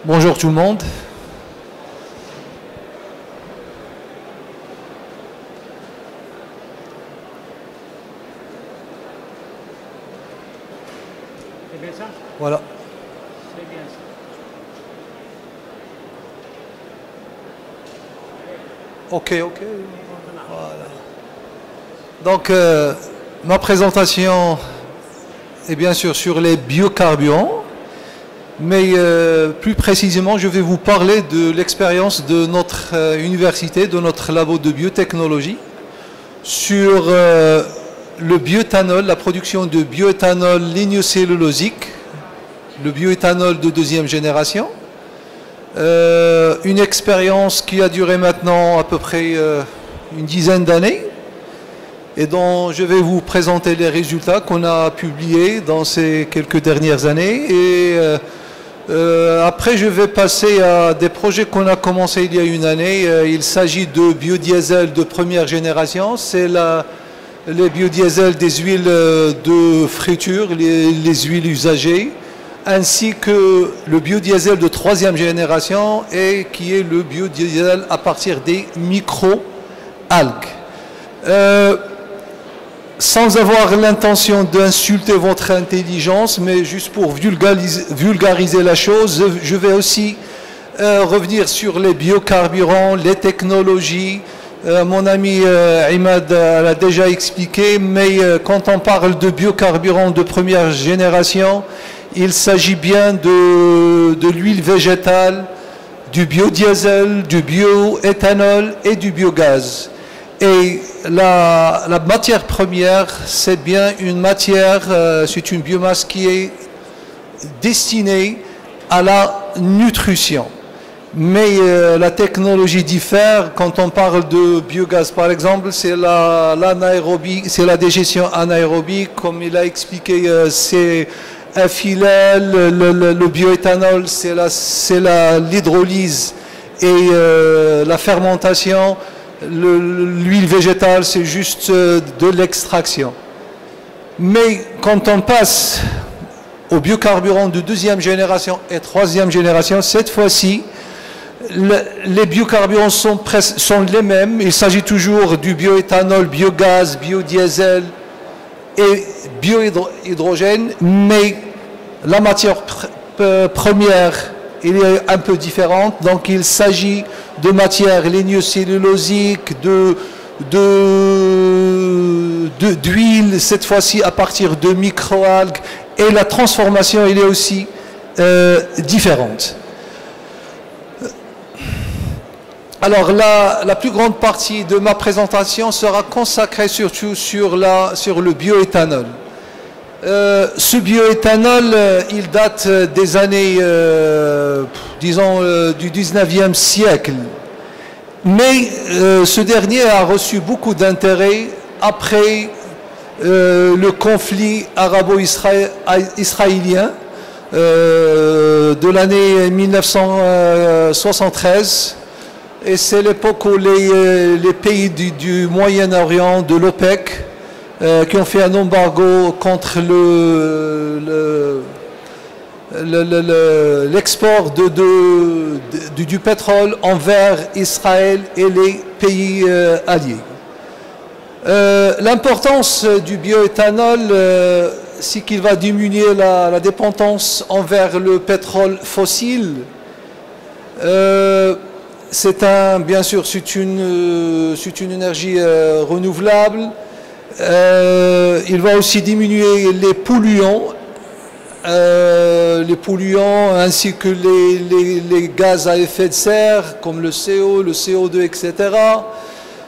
Bonjour tout le monde. C'est bien ça? Voilà. C'est bien ça. Ok. Voilà. Donc, ma présentation est bien sûr sur les biocarburants, mais plus précisément, je vais vous parler de l'expérience de notre université, de notre labo de biotechnologie, sur le bioéthanol, la production de bioéthanol lignocellulosique, le bioéthanol de deuxième génération. Une expérience qui a duré maintenant à peu près une dizaine d'années et dont je vais vous présenter les résultats qu'on a publiés dans ces quelques dernières années. Et après, je vais passer à des projets qu'on a commencé il y a une année. Il s'agit de biodiesel de première génération. C'est les biodiesels des huiles de friture, les huiles usagées, ainsi que le biodiesel de troisième génération et qui est le biodiesel à partir des micro-algues. Sans avoir l'intention d'insulter votre intelligence, mais juste pour vulgariser la chose, je vais aussi revenir sur les biocarburants, les technologies. Mon ami Imad l'a déjà expliqué, mais quand on parle de biocarburants de première génération, il s'agit bien de l'huile végétale, du biodiesel, du bioéthanol et du biogaz. Et la matière première, c'est bien une matière, c'est une biomasse qui est destinée à la nutrition. Mais la technologie diffère. Quand on parle de biogaz, par exemple, c'est l'anaérobie, c'est la digestion anaérobie, comme il a expliqué, c'est un filet, le bioéthanol, c'est l'hydrolyse et la fermentation. L'huile végétale, c'est juste de l'extraction. Mais quand on passe aux biocarburants de deuxième génération et troisième génération, cette fois-ci, les biocarburants sont les mêmes. Il s'agit toujours du bioéthanol, biogaz, biodiesel et biohydrogène, mais la matière première elle est un peu différente. Donc il s'agit de matières lignocellulosiques, d'huile, cette fois-ci à partir de microalgues, et la transformation elle est aussi différente. Alors la plus grande partie de ma présentation sera consacrée surtout sur le bioéthanol. Ce bioéthanol, il date des années, disons, du 19e siècle. Mais ce dernier a reçu beaucoup d'intérêt après le conflit arabo-israélien de l'année 1973. Et c'est l'époque où les pays du Moyen-Orient, de l'OPEC, qui ont fait un embargo contre l'export du pétrole envers Israël et les pays alliés. L'importance du bioéthanol, c'est qu'il va diminuer la dépendance envers le pétrole fossile. Bien sûr, c'est une énergie renouvelable. Il va aussi diminuer les polluants ainsi que les gaz à effet de serre comme le CO, le CO2, etc.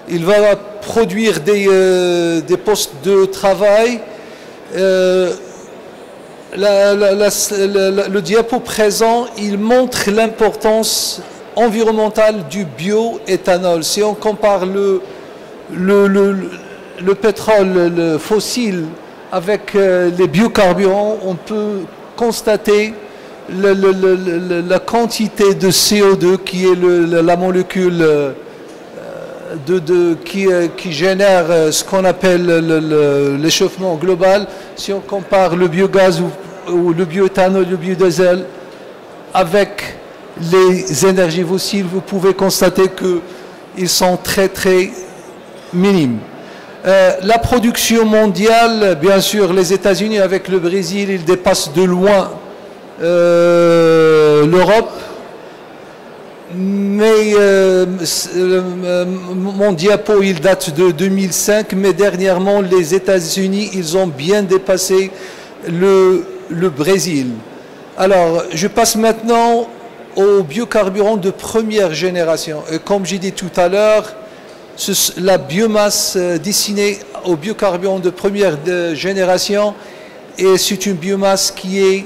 Il va produire des postes de travail. Le diapo présent, il montre l'importance environnementale du bioéthanol. Si on compare le pétrole fossile avec les biocarburants, on peut constater la quantité de CO2 qui est la molécule qui génère ce qu'on appelle l'échauffement global. Si on compare le biogaz ou le bioéthanol, le biodiesel avec les énergies fossiles, vous pouvez constater qu'ils sont très très minimes. La production mondiale, bien sûr, les États-Unis avec le Brésil, ils dépassent de loin l'Europe. Mais mon diapo, il date de 2005, mais dernièrement, les États-Unis, ils ont bien dépassé le Brésil. Alors, je passe maintenant aux biocarburants de première génération. Et comme j'ai dit tout à l'heure, la biomasse destinée aux biocarburants de première génération, et c'est une biomasse qui est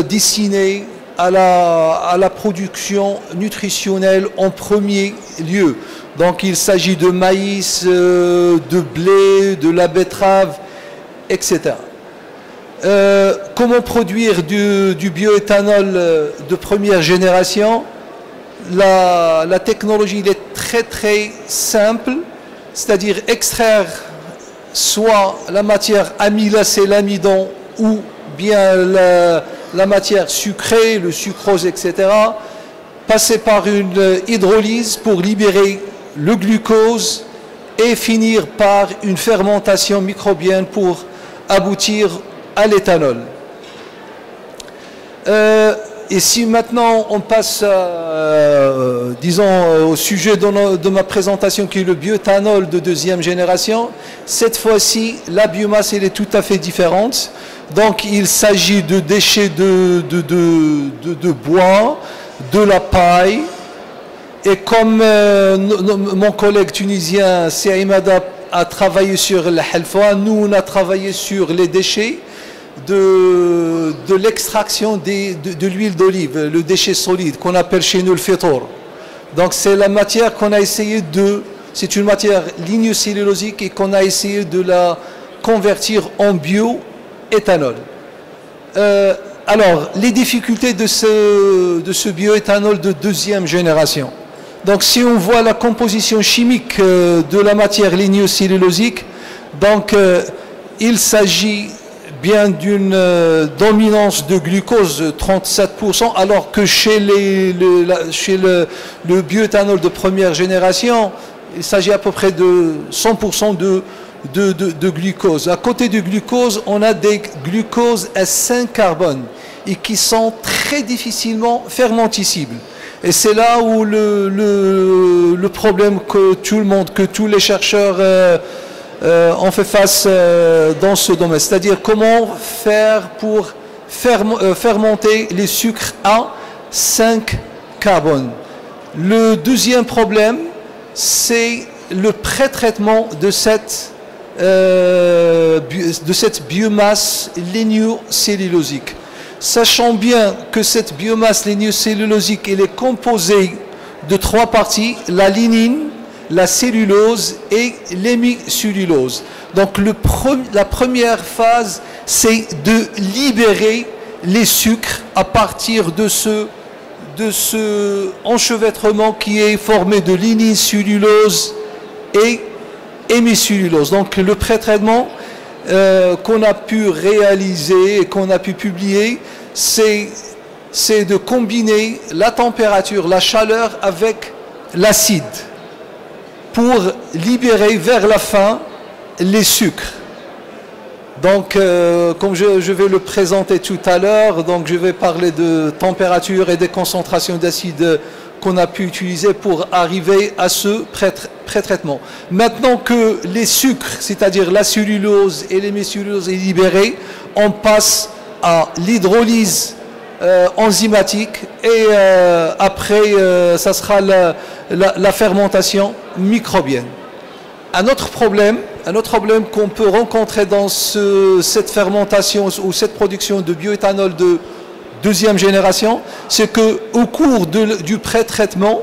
destinée à la production nutritionnelle en premier lieu. Donc il s'agit de maïs, de blé, de la betterave, etc. Comment produire du bioéthanol de première génération? La technologie est très très simple, c'est-à-dire extraire soit la matière amylacée, l'amidon, ou bien la matière sucrée, le sucrose, etc., passer par une hydrolyse pour libérer le glucose et finir par une fermentation microbienne pour aboutir à l'éthanol. Et si maintenant on passe, disons, au sujet de ma présentation qui est le bioéthanol de deuxième génération, cette fois-ci, la biomasse elle est tout à fait différente. Donc il s'agit de déchets de bois, de la paille, et comme mon collègue tunisien Seimada a travaillé sur la halfa, nous on a travaillé sur les déchets de l'extraction de l'huile d'olive, le déchet solide qu'on appelle chez nous le fétor. Donc c'est la matière qu'on a essayé c'est une matière lignocellulosique et qu'on a essayé de la convertir en bioéthanol. Alors, les difficultés de ce bioéthanol de deuxième génération. Donc, si on voit la composition chimique de la matière lignocellulosique, donc il s'agit bien d'une dominance de glucose 37%, alors que chez le bioéthanol de première génération, il s'agit à peu près de 100% de glucose. À côté du glucose, on a des glucoses à 5 carbone et qui sont très difficilement fermenticibles. Et c'est là où le problème que tous les chercheurs ont fait face dans ce domaine. C'est-à-dire comment faire pour fermenter les sucres à 5 carbone. Le deuxième problème, c'est le pré-traitement de cette biomasse lignocellulosique. Sachant bien que cette biomasse lignocellulosique elle est composée de 3 parties, la lignine, la cellulose et l'hémicellulose. Donc la première phase, c'est de libérer les sucres à partir de ce enchevêtrement qui est formé de lignine, cellulose et hémicellulose. Donc le pré-traitement qu'on a pu réaliser et qu'on a pu publier, c'est de combiner la température, la chaleur avec l'acide pour libérer vers la fin les sucres. Donc comme je vais le présenter tout à l'heure, donc je vais parler de température et des concentrations d'acide qu'on a pu utiliser pour arriver à ce pré-traitement. Maintenant que les sucres, c'est-à-dire la cellulose et l'hémicellulose est libérée, on passe à l'hydrolyse enzymatique et après ça sera la fermentation microbienne. Un autre problème qu'on peut rencontrer dans cette fermentation ou cette production de bioéthanol de deuxième génération, c'est qu'au cours du pré-traitement,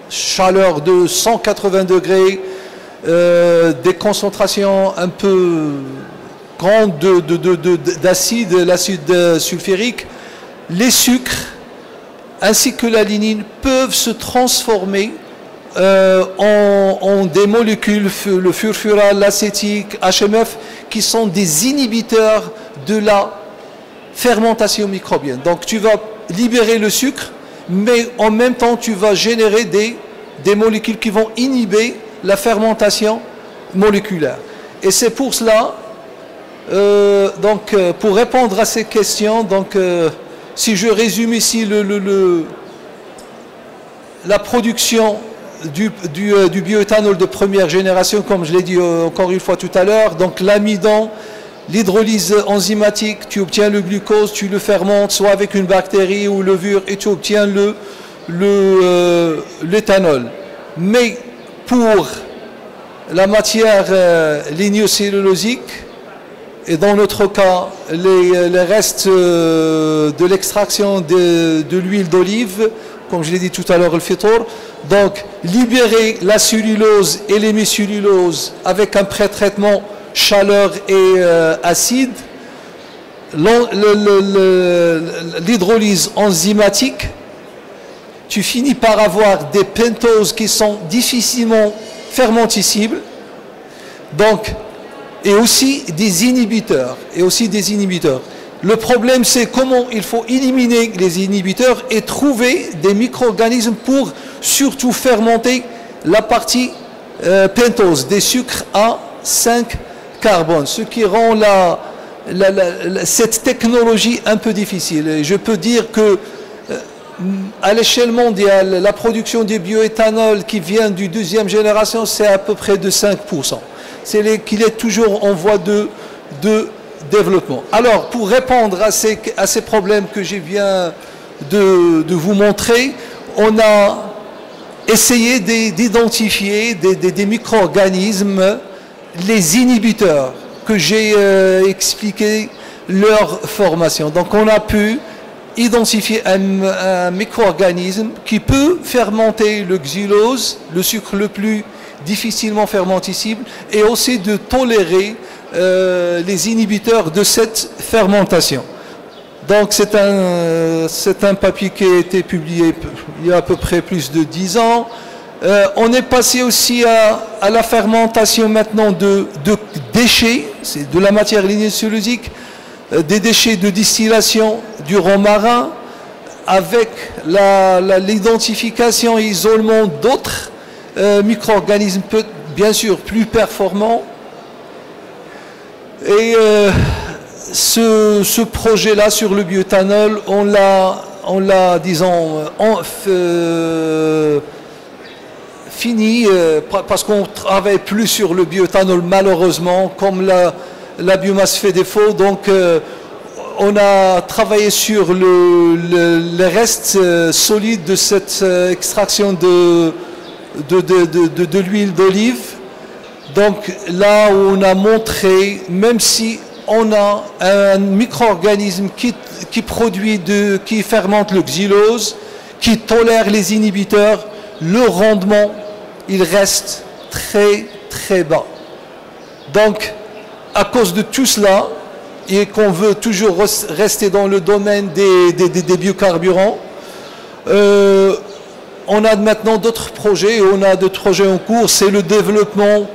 chaleur de 180 degrés, des concentrations un peu grandes d'acide, l'acide sulfurique, les sucres ainsi que la lignine peuvent se transformer en des molécules, le furfural, l'acétique, HMF, qui sont des inhibiteurs de la fermentation microbienne. Donc tu vas libérer le sucre, mais en même temps, tu vas générer des molécules qui vont inhiber la fermentation moléculaire. Et c'est pour cela, pour répondre à ces questions, si je résume ici la production du bioéthanol de première génération, comme je l'ai dit encore une fois tout à l'heure, donc l'amidon, l'hydrolyse enzymatique, tu obtiens le glucose, tu le fermentes soit avec une bactérie ou levure et tu obtiens l'éthanol. Mais pour la matière lignocellulosique, et dans notre cas, les restes de l'extraction de l'huile d'olive, comme je l'ai dit tout à l'heure, le phytore, donc libérer la cellulose et l'hémicellulose avec un pré-traitement chaleur et acide, l'hydrolyse enzymatique, tu finis par avoir des pentoses qui sont difficilement fermenticibles, donc, et aussi des inhibiteurs. Le problème, c'est comment il faut éliminer les inhibiteurs et trouver des micro-organismes pour surtout fermenter la partie pentose, des sucres à 5 carbone, ce qui rend cette technologie un peu difficile. Et je peux dire que à l'échelle mondiale, la production du bioéthanol qui vient du deuxième génération, c'est à peu près de 5%. Qu'il est toujours en voie de développement. Alors, pour répondre à ces problèmes que je viens de vous montrer, on a essayé d'identifier des micro-organismes, les inhibiteurs, que j'ai expliqué leur formation. Donc, on a pu identifier un micro-organisme qui peut fermenter le xylose, le sucre le plus difficilement fermenticible, et aussi de tolérer les inhibiteurs de cette fermentation. Donc c'est un papier qui a été publié il y a à peu près plus de 10 ans. On est passé aussi à la fermentation maintenant de déchets, c'est de la matière lignocellulosique, des déchets de distillation du romarin, avec l'identification et isolement d'autres micro-organismes bien sûr plus performants. Et ce projet-là sur le bioéthanol, on l'a disons, fini parce qu'on ne travaille plus sur le bioéthanol malheureusement, comme la biomasse fait défaut. Donc on a travaillé sur les restes solides de cette extraction de l'huile d'olive. Donc là où on a montré, même si on a un micro-organisme qui fermente le xylose, qui tolère les inhibiteurs, le rendement, il reste très très bas. Donc à cause de tout cela, et qu'on veut toujours rester dans le domaine des biocarburants, on a maintenant d'autres projets, on a d'autres projets en cours, c'est le développement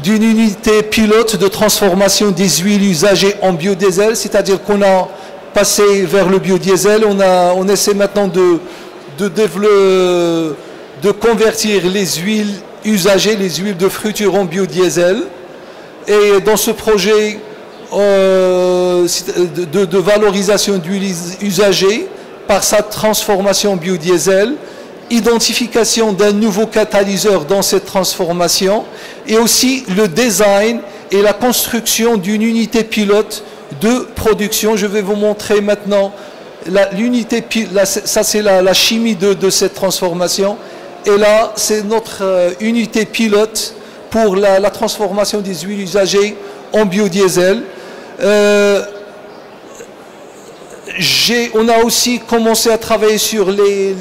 d'une unité pilote de transformation des huiles usagées en biodiesel, c'est-à-dire qu'on a passé vers le biodiesel, on essaie maintenant de convertir les huiles usagées, les huiles de friture en biodiesel. Et dans ce projet de valorisation d'huile usagée par sa transformation en biodiesel, identification d'un nouveau catalyseur dans cette transformation et aussi le design et la construction d'une unité pilote de production. Je vais vous montrer maintenant l'unité pilote, ça c'est la chimie de cette transformation, et là c'est notre unité pilote pour la transformation des huiles usagées en biodiesel. On a aussi commencé à travailler sur les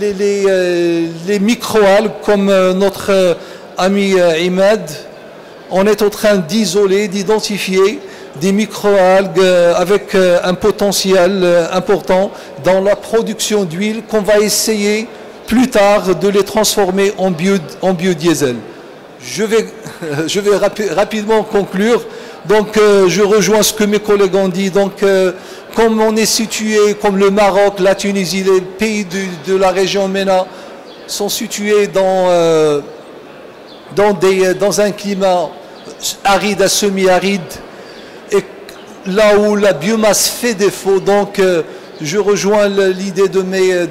microalgues, comme notre ami Imad. On est en train d'isoler, d'identifier des microalgues avec un potentiel important dans la production d'huile qu'on va essayer plus tard de les transformer en biodiesel. Je vais rapidement conclure. Donc je rejoins ce que mes collègues ont dit. Donc comme on est situé, comme le Maroc, la Tunisie, les pays de la région MENA sont situés dans un climat aride à semi-aride, et là où la biomasse fait défaut. Donc je rejoins l'idée de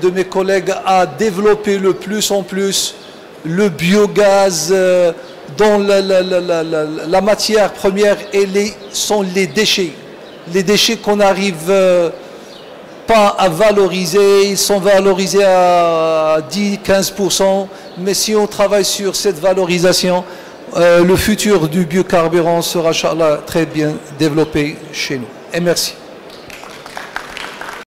mes collègues à développer le plus en plus le biogaz dont la matière première sont les déchets. Les déchets qu'on n'arrive pas à valoriser, ils sont valorisés à 10-15%, mais si on travaille sur cette valorisation, le futur du biocarburant sera, Inch'Allah, très bien développé chez nous. Et merci.